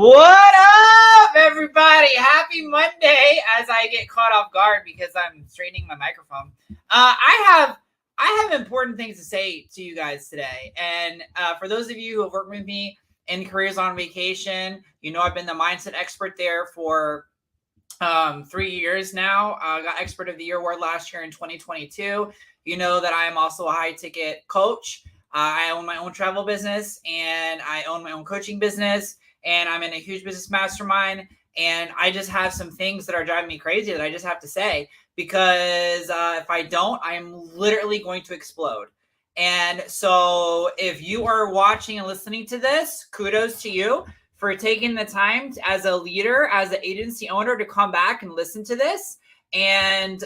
What up, everybody? Happy Monday! As I get caught off guard because I'm straightening my microphone. I have important things to say to you guys today. And for those of you who have worked with me in Careers on Vacation, you know I've been the mindset expert there for 3 years now. Got Expert of the Year award last year in 2022. You know that I am also a high ticket coach. I own my own travel business and I own my own coaching business, and I'm in a huge business mastermind. And I just have some things that are driving me crazy that I just have to say, because if I don't, I'm literally going to explode. And so if you are watching and listening to this, kudos to you for taking the time as a leader, as an agency owner, to come back and listen to this. And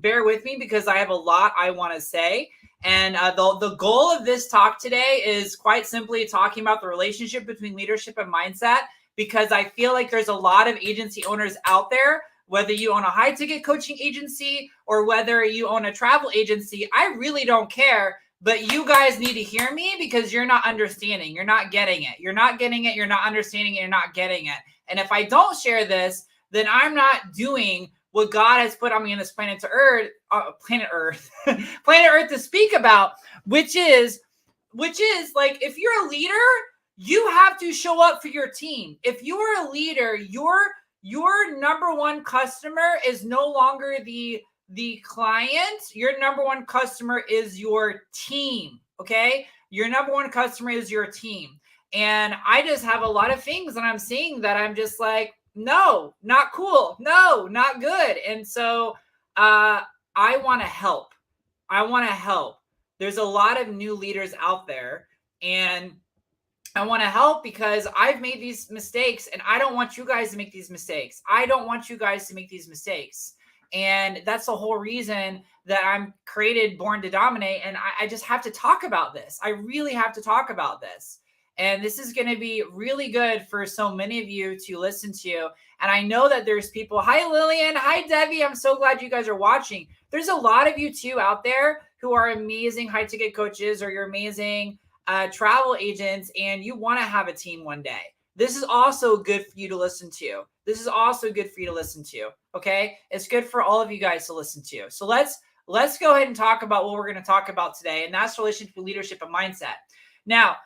bear with me because I have a lot I want to say. And the goal of this talk today is quite simply talking about the relationship between leadership and mindset, because I feel like there's a lot of agency owners out there, whether you own a high ticket coaching agency or whether you own a travel agency. I really don't care, but you guys need to hear me because you're not understanding. You're not getting it. You're not getting it. You're not understanding it. You're not getting it. And if I don't share this, then I'm not doing what God has put on me on this planet Earth to speak about, which is like, if you're a leader, you have to show up for your team. If you are a leader, your number one customer is no longer the client. Your number one customer is your team. Okay. Your number one customer is your team. And I just have a lot of things that I'm seeing that I'm just like, no, not cool. No, not good. And so I want to help. There's a lot of new leaders out there, and I want to help because I've made these mistakes, and I don't want you guys to make these mistakes. And that's the whole reason that I'm created Born to Dominate. And I just have to talk about this. I really have to talk about this. And this is going to be really good for so many of you to listen to. And I know that there's people. Hi, Lillian. Hi, Debbie. I'm so glad you guys are watching. There's a lot of you too out there who are amazing high ticket coaches, or you're amazing travel agents, and you want to have a team one day. This is also good for you to listen to. Okay. It's good for all of you guys to listen to. So let's go ahead and talk about what we're going to talk about today. And that's relationship to leadership and mindset. Now,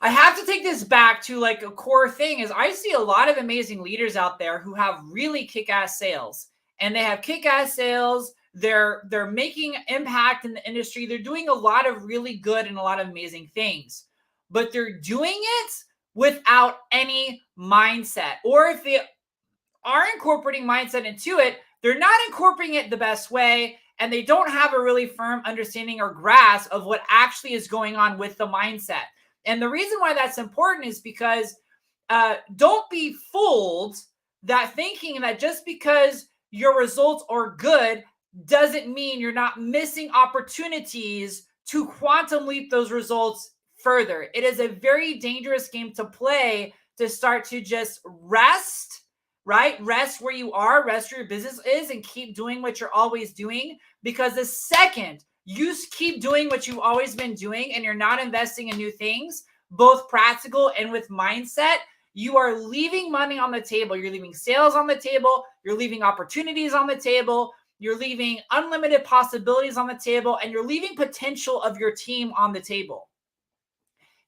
I have to take this back to like a core thing is I see a lot of amazing leaders out there who have really kick-ass sales, and they have kick-ass sales. They're making impact in the industry. They're doing a lot of really good and a lot of amazing things, but they're doing it without any mindset. Or if they are incorporating mindset into it, they're not incorporating it the best way, and they don't have a really firm understanding or grasp of what actually is going on with the mindset. And the reason why that's important is because don't be fooled that thinking that just because your results are good doesn't mean you're not missing opportunities to quantum leap those results further. It is a very dangerous game to play to start to just rest, right? Rest where you are, rest where your business is, and keep doing what you're always doing. Because the second you keep doing what you've always been doing and you're not investing in new things, both practical and with mindset, you are leaving money on the table. You're leaving sales on the table. You're leaving opportunities on the table. You're leaving unlimited possibilities on the table, and you're leaving potential of your team on the table.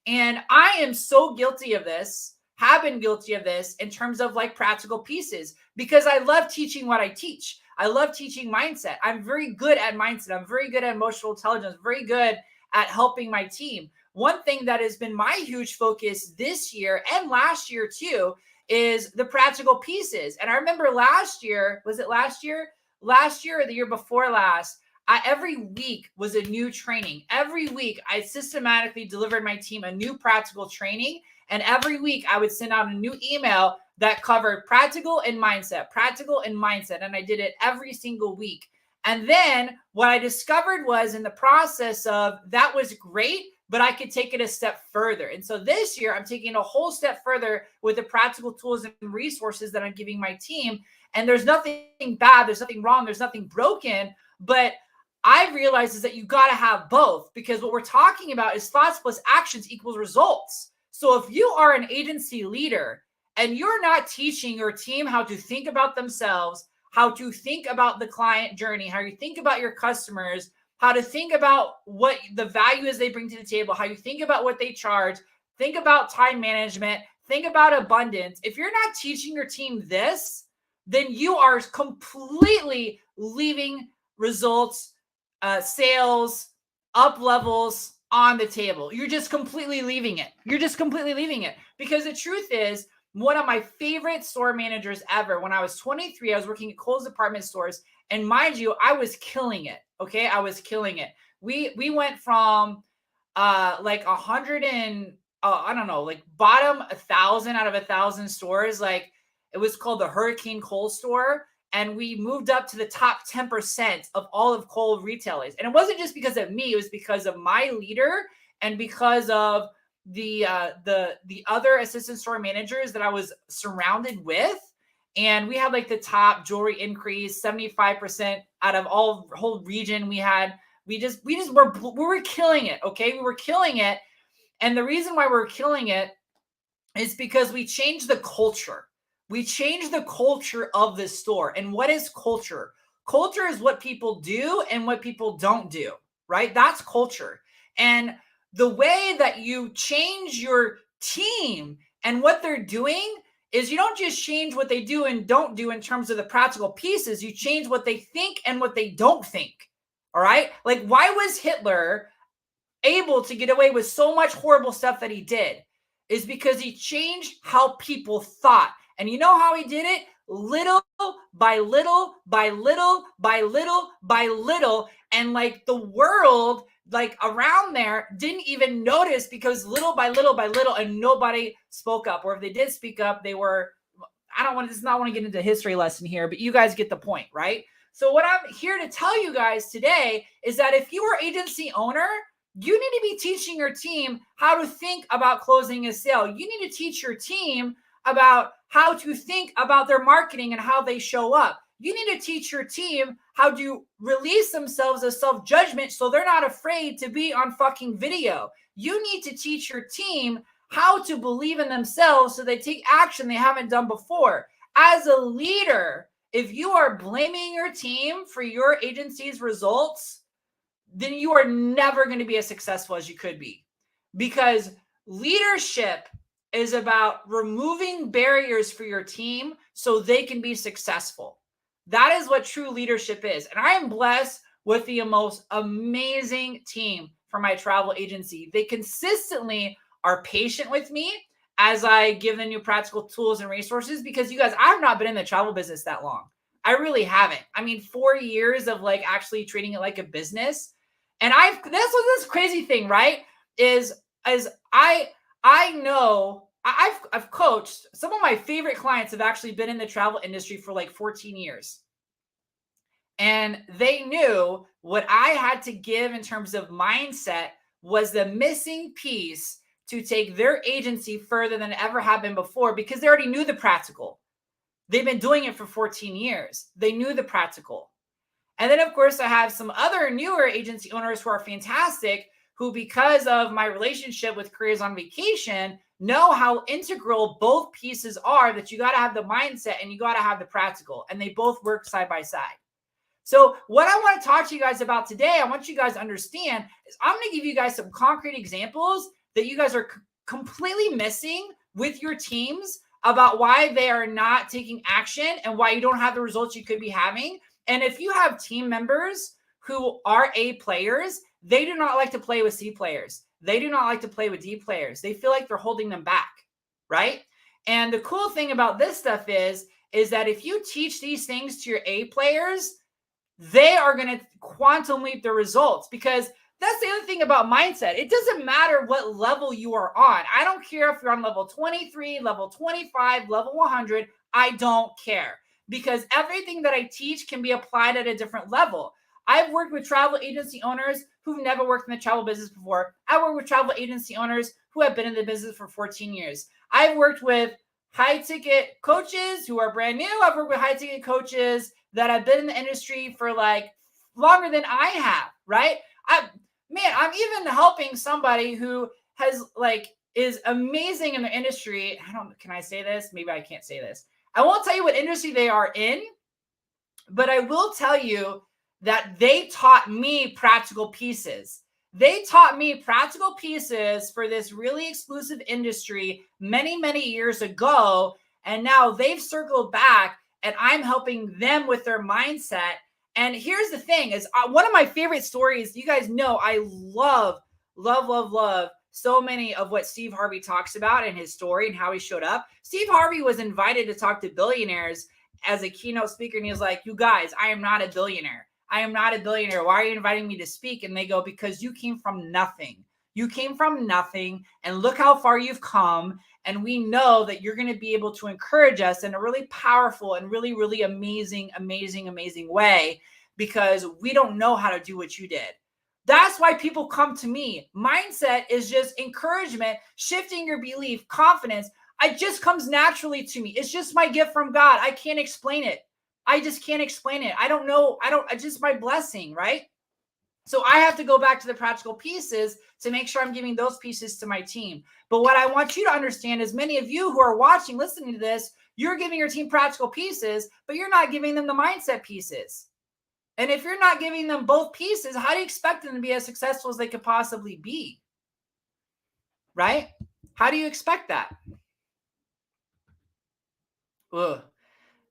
And I am so guilty of this, have been guilty of this in terms of like practical pieces, because I love teaching what I teach. I love teaching mindset. I'm very good at mindset. I'm very good at emotional intelligence, very good at helping my team. One thing that has been my huge focus this year and last year too is the practical pieces. And I remember last year, was it last year? Last year or the year before last, every week was a new training. Every week I systematically delivered my team a new practical training. And every week I would send out a new email that covered practical and mindset. And I did it every single week. And then what I discovered was in the process of that was great, but I could take it a step further. And so this year I'm taking a whole step further with the practical tools and resources that I'm giving my team. And there's nothing bad, there's nothing wrong, there's nothing broken, but I realize is that you got to have both, because what we're talking about is thoughts plus actions equals results. So if you are an agency leader and you're not teaching your team how to think about themselves, how to think about the client journey, how you think about your customers, how to think about what the value is they bring to the table, how you think about what they charge, think about time management, think about abundance. If you're not teaching your team this, then you are completely leaving results, sales, up levels on the table. You're just completely leaving it. You're just completely leaving it. Because the truth is, one of my favorite store managers ever, when I was 23, I was working at Kohl's department stores. And mind you, I was killing it. Okay. I was killing it. We went from like 100 and I don't know, like bottom 1,000 out of 1,000 stores. Like it was called the Hurricane Kohl's store. And we moved up to the top 10% of all of Kohl's retailers. And it wasn't just because of me, it was because of my leader and because of the other assistant store managers that I was surrounded with. And we had like the top jewelry increase, 75% out of all whole region. We were killing it. Okay. We were killing it. And the reason why we're killing it is because we changed the culture. We changed the culture of the store. And what is culture? Culture is what people do and what people don't do, right? That's culture. And the way that you change your team and what they're doing is you don't just change what they do and don't do in terms of the practical pieces. You change what they think and what they don't think. All right. Like, why was Hitler able to get away with so much horrible stuff that he did? Is because he changed how people thought. And you know how he did it? Little by little, by little, by little, by little. And like the world, like around there, didn't even notice because little by little by little, and nobody spoke up. Or if they did speak up, they were, I don't want to get into a history lesson here, but you guys get the point, right? So what I'm here to tell you guys today is that if you are agency owner, you need to be teaching your team how to think about closing a sale. You need to teach your team about how to think about their marketing and how they show up. You need to teach your team how to release themselves of self-judgment so they're not afraid to be on fucking video. You need to teach your team how to believe in themselves so they take action they haven't done before. As a leader, if you are blaming your team for your agency's results, then you are never going to be as successful as you could be. Because leadership is about removing barriers for your team so they can be successful. That is what true leadership is. And I am blessed with the most amazing team for my travel agency. They consistently are patient with me as I give them new practical tools and resources, because you guys, I've not been in the travel business that long. I really haven't. I mean, 4 years of like actually treating it like a business. And that's what this crazy thing, right? I know I've coached some of my favorite clients have actually been in the travel industry for like 14 years. And they knew what I had to give in terms of mindset was the missing piece to take their agency further than it ever had been before, because they already knew the practical. They've been doing it for 14 years. They knew the practical. And then, of course, I have some other newer agency owners who are fantastic, who, because of my relationship with Careers on Vacation, know how integral both pieces are, that you got to have the mindset and you got to have the practical, and they both work side by side. So what I want to talk to you guys about today, I want you guys to understand, is I'm going to give you guys some concrete examples that you guys are completely missing with your teams about why they are not taking action and why you don't have the results you could be having. And if you have team members who are A players, they do not like to play with C players. They do not like to play with D players. They feel like they're holding them back, right? And the cool thing about this stuff is that if you teach these things to your A players, they are going to quantum leap the results, because that's the other thing about mindset. It doesn't matter what level you are on. I don't care if you're on level 23, level 25, level 100. I don't care, because everything that I teach can be applied at a different level. I've worked with travel agency owners who've never worked in the travel business before. I work with travel agency owners who have been in the business for 14 years. I've worked with high ticket coaches who are brand new. I've worked with high ticket coaches that have been in the industry for like longer than I have, right? I'm even helping somebody who has like is amazing in the industry. Can I say this? Maybe I can't say this. I won't tell you what industry they are in, but I will tell you that they taught me practical pieces. They taught me practical pieces for this really exclusive industry many, many years ago. And now they've circled back and I'm helping them with their mindset. And here's the thing is one of my favorite stories. You guys know I love so many of what Steve Harvey talks about in his story and how he showed up. Steve Harvey was invited to talk to billionaires as a keynote speaker. And he was like, you guys, I am not a billionaire. I am not a billionaire. Why are you inviting me to speak? And they go, because you came from nothing. You came from nothing and look how far you've come. And we know that you're going to be able to encourage us in a really powerful and really, really amazing way, because we don't know how to do what you did. That's why people come to me. Mindset is just encouragement, shifting your belief, confidence. It just comes naturally to me. It's just my gift from God. I can't explain it. I just can't explain it. I don't know. It's just my blessing, right? So I have to go back to the practical pieces to make sure I'm giving those pieces to my team. But what I want you to understand is many of you who are watching, listening to this, you're giving your team practical pieces, but you're not giving them the mindset pieces. And if you're not giving them both pieces, how do you expect them to be as successful as they could possibly be? Right? How do you expect that? Ugh,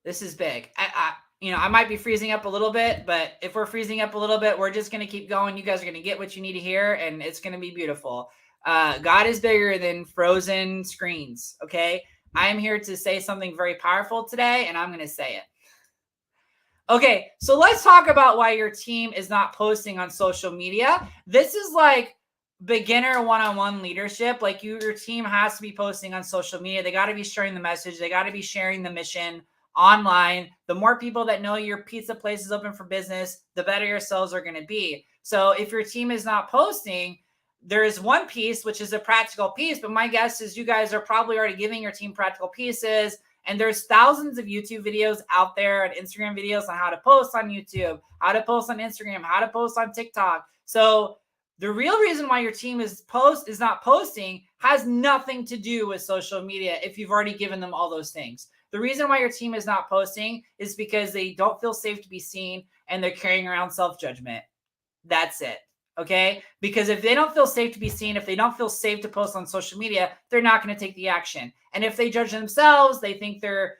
this is big. I might be freezing up a little bit, but if we're freezing up a little bit, we're just going to keep going. You guys are going to get what you need to hear, and it's going to be beautiful. God is bigger than frozen screens, okay? I am here to say something very powerful today, and I'm going to say it. Okay, so let's talk about why your team is not posting on social media. This is like beginner one-on-one leadership. Like your team has to be posting on social media. They got to be sharing the message. They got to be sharing the mission online. The more people that know your pizza place is open for business, the better your sales are going to be. So if your team is not posting, there is one piece, which is a practical piece, but my guess is you guys are probably already giving your team practical pieces. And there's thousands of YouTube videos out there and Instagram videos on how to post on YouTube, how to post on Instagram, how to post on TikTok. So the real reason why your team is not posting has nothing to do with social media if you've already given them all those things. The reason why your team is not posting is because they don't feel safe to be seen and they're carrying around self-judgment. That's it. Okay? Because if they don't feel safe to be seen, if they don't feel safe to post on social media, they're not going to take the action. And if they judge themselves, they think they're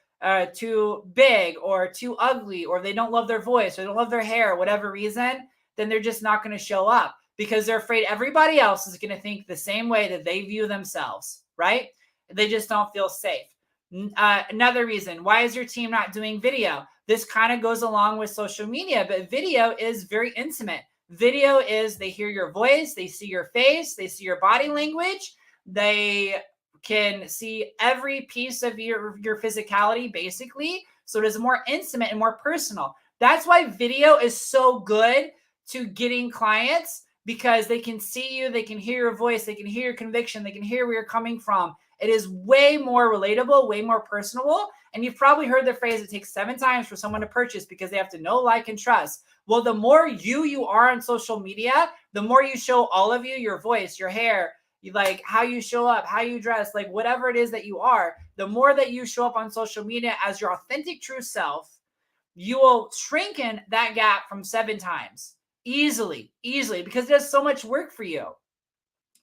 too big or too ugly, or they don't love their voice or they don't love their hair, whatever reason, then they're just not going to show up because they're afraid everybody else is going to think the same way that they view themselves, right? They just don't feel safe. Another reason, why is your team not doing video? This kind of goes along with social media, but video is very intimate. Video is they hear your voice, they see your face, they see your body language, they can see every piece of your physicality, basically. So it is more intimate and more personal. That's why video is so good to getting clients, because they can see you, they can hear your voice, they can hear your conviction, they can hear where you're coming from. It is way more relatable, way more personable. And you've probably heard the phrase, it takes 7 times for someone to purchase because they have to know, like, and trust. Well, the more you are on social media, the more you show all of you, your voice, your hair, you like how you show up, how you dress, like whatever it is that you are, the more that you show up on social media as your authentic true self, you will shrink in that gap from 7 times easily, because there's so much work for you.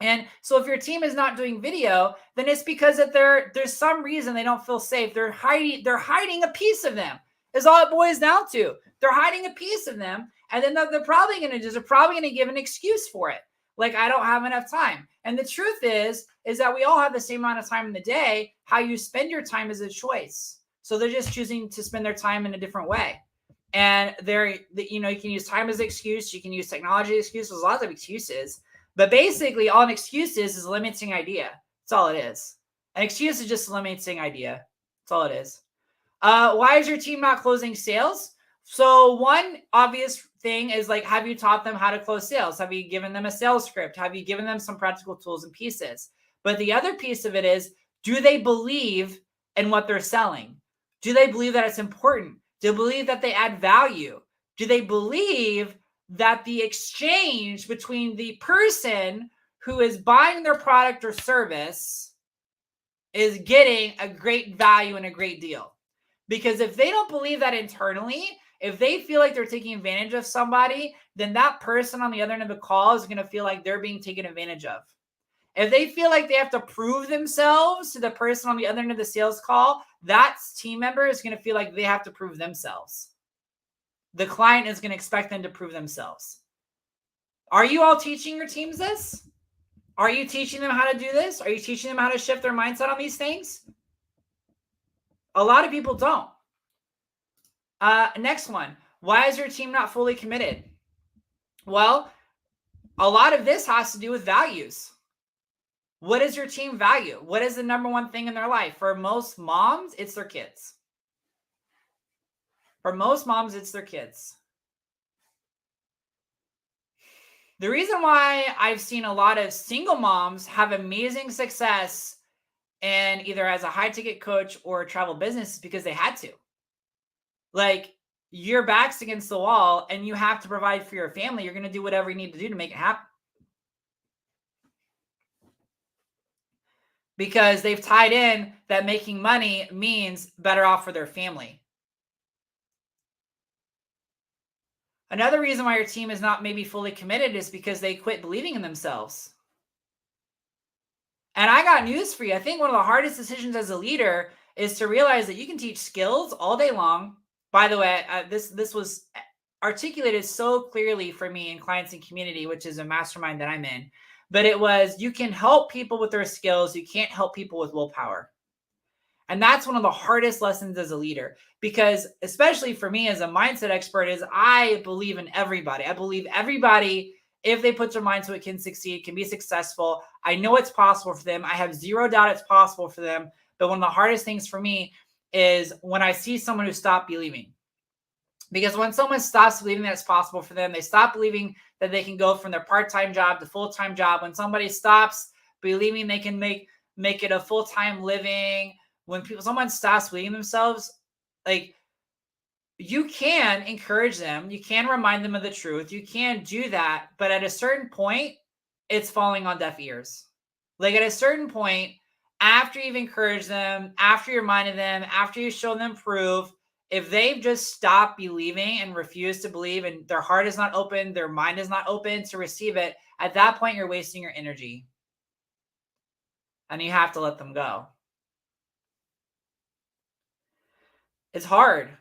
And so if your team is not doing video, then it's because that there's some reason they don't feel safe. They're hiding a piece of them, is all it boils down to. They're hiding a piece of them. And then they're probably going to give an excuse for it. Like, I don't have enough time. And the truth is that we all have the same amount of time in the day. How you spend your time is a choice. So they're just choosing to spend their time in a different way. And you can use time as an excuse. You can use technology as excuses. There's lots of excuses. But basically, all an excuse is a limiting idea. That's all it is. An excuse is just a limiting idea. That's all it is. Why is your team not closing sales? So one obvious thing is, like, have you taught them how to close sales? Have you given them a sales script? Have you given them some practical tools and pieces? But the other piece of it is, do they believe in what they're selling? Do they believe that it's important? Do they believe that they add value? Do they believe that the exchange between the person who is buying their product or service is getting a great value and a great deal. Because if they don't believe that internally, if they feel like they're taking advantage of somebody, then that person on the other end of the call is going to feel like they're being taken advantage of. If they feel like they have to prove themselves to the person on the other end of the sales call, that team member is going to feel like they have to prove themselves. The client is going to expect them to prove themselves. Are you all teaching your teams this? Are you teaching them how to do this? Are you teaching them how to shift their mindset on these things? A lot of people don't. Next one. Why is your team not fully committed? Well, a lot of this has to do with values. What does your team value? What is the number one thing in their life? For most moms, it's their kids. For most moms, it's their kids. The reason why I've seen a lot of single moms have amazing success and either as a high ticket coach or travel business is because they had to. Like, your back's against the wall and you have to provide for your family. You're going to do whatever you need to do to make it happen. Because they've tied in that making money means better off for their family. Another reason why your team is not maybe fully committed is because they quit believing in themselves. And I got news for you. I think one of the hardest decisions as a leader is to realize that you can teach skills all day long. By the way, this was articulated so clearly for me in Clients and Community, which is a mastermind that I'm in. But it was, you can help people with their skills. You can't help people with willpower. And that's one of the hardest lessons as a leader, because especially for me as a mindset expert is I believe in everybody. I believe everybody, if they put their mind to it, can succeed, can be successful. I know it's possible for them. I have zero doubt it's possible for them. But one of the hardest things for me is when I see someone who stopped believing. Because when someone stops believing that it's possible for them, they stop believing that they can go from their part-time job to full-time job. When somebody stops believing they can make it a full-time living, when someone stops believing themselves, like, you can encourage them, you can remind them of the truth, you can do that, but at a certain point, it's falling on deaf ears. Like, at a certain point, after you've encouraged them, after you reminded them, after you show them proof, if they've just stopped believing and refused to believe and their heart is not open, their mind is not open to receive it, at that point, you're wasting your energy. And you have to let them go. It's hard.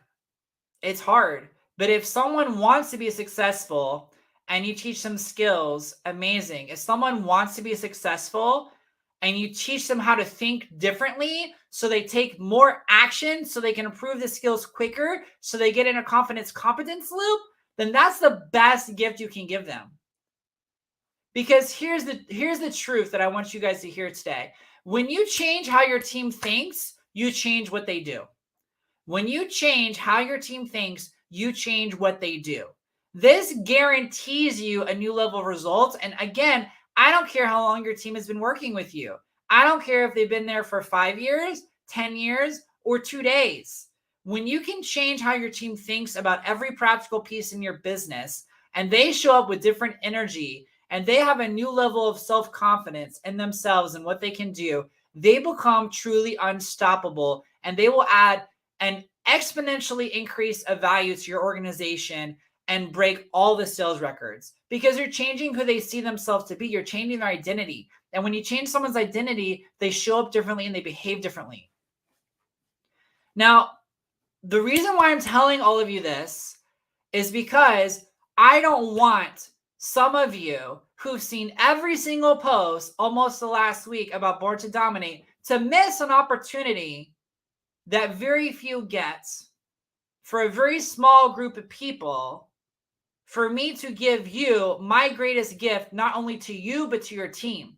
It's hard. But if someone wants to be successful and you teach them skills, amazing. If someone wants to be successful and you teach them how to think differently so they take more action so they can improve the skills quicker, so they get in a competence loop, then that's the best gift you can give them. Because here's the truth that I want you guys to hear today. When you change how your team thinks, you change what they do. When you change how your team thinks, you change what they do. This guarantees you a new level of results. And again, I don't care how long your team has been working with you. I don't care if they've been there for 5 years, 10 years, or 2 days. When you can change how your team thinks about every practical piece in your business, and they show up with different energy, and they have a new level of self-confidence in themselves and what they can do, they become truly unstoppable, and they will add an exponentially increase of value to your organization and break all the sales records, because you're changing who they see themselves to be. You're changing their identity. And when you change someone's identity, they show up differently and they behave differently. Now, the reason why I'm telling all of you this is because I don't want some of you who've seen every single post almost the last week about Born to Dominate to miss an opportunity that very few get for a very small group of people, for me to give you my greatest gift, not only to you, but to your team.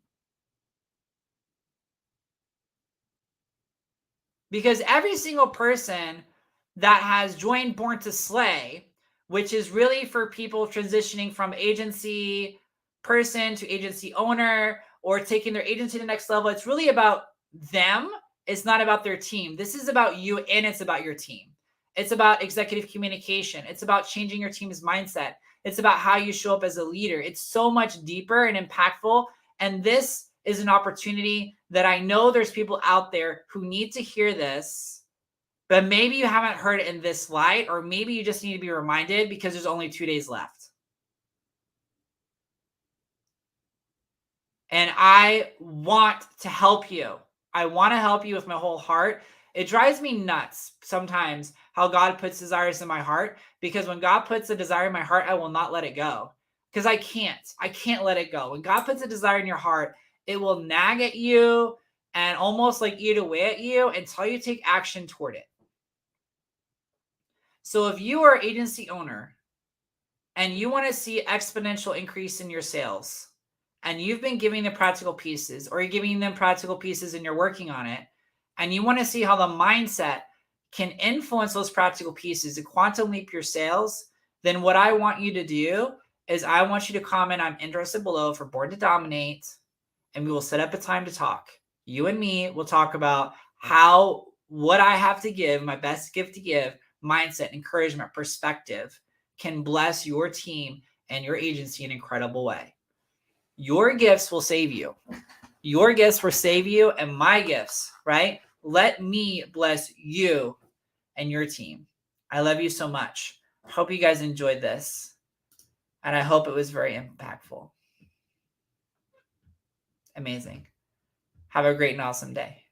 Because every single person that has joined Born to Slay, which is really for people transitioning from agency person to agency owner or taking their agency to the next level, it's really about them. It's not about their team. This is about you, and it's about your team. It's about executive communication. It's about changing your team's mindset. It's about how you show up as a leader. It's so much deeper and impactful And this is an opportunity that I know there's people out there who need to hear this, but maybe you haven't heard it in this light, or maybe you just need to be reminded because there's only 2 days left. And I want to help you. I want to help you with my whole heart. It drives me nuts sometimes how God puts desires in my heart, because when God puts a desire in my heart, I will not let it go, because I can't let it go. When God puts a desire in your heart, it will nag at you and almost like eat away at you until you take action toward it. So if you are an agency owner and you want to see exponential increase in your sales, and you've been giving the practical pieces, or you're giving them practical pieces and you're working on it, and you want to see how the mindset can influence those practical pieces to quantum leap your sales, then what I want you to do is I want you to comment "I'm interested" below for Born to Dominate, and we will set up a time to talk. You and me will talk about what I have to give, my best gift to give, mindset, encouragement, perspective, can bless your team and your agency in an incredible way. Your gifts will save you. Your gifts will save you, and my gifts, right? Let me bless you and your team. I love you so much. Hope you guys enjoyed this, and I hope it was very impactful. Amazing. Have a great and awesome day.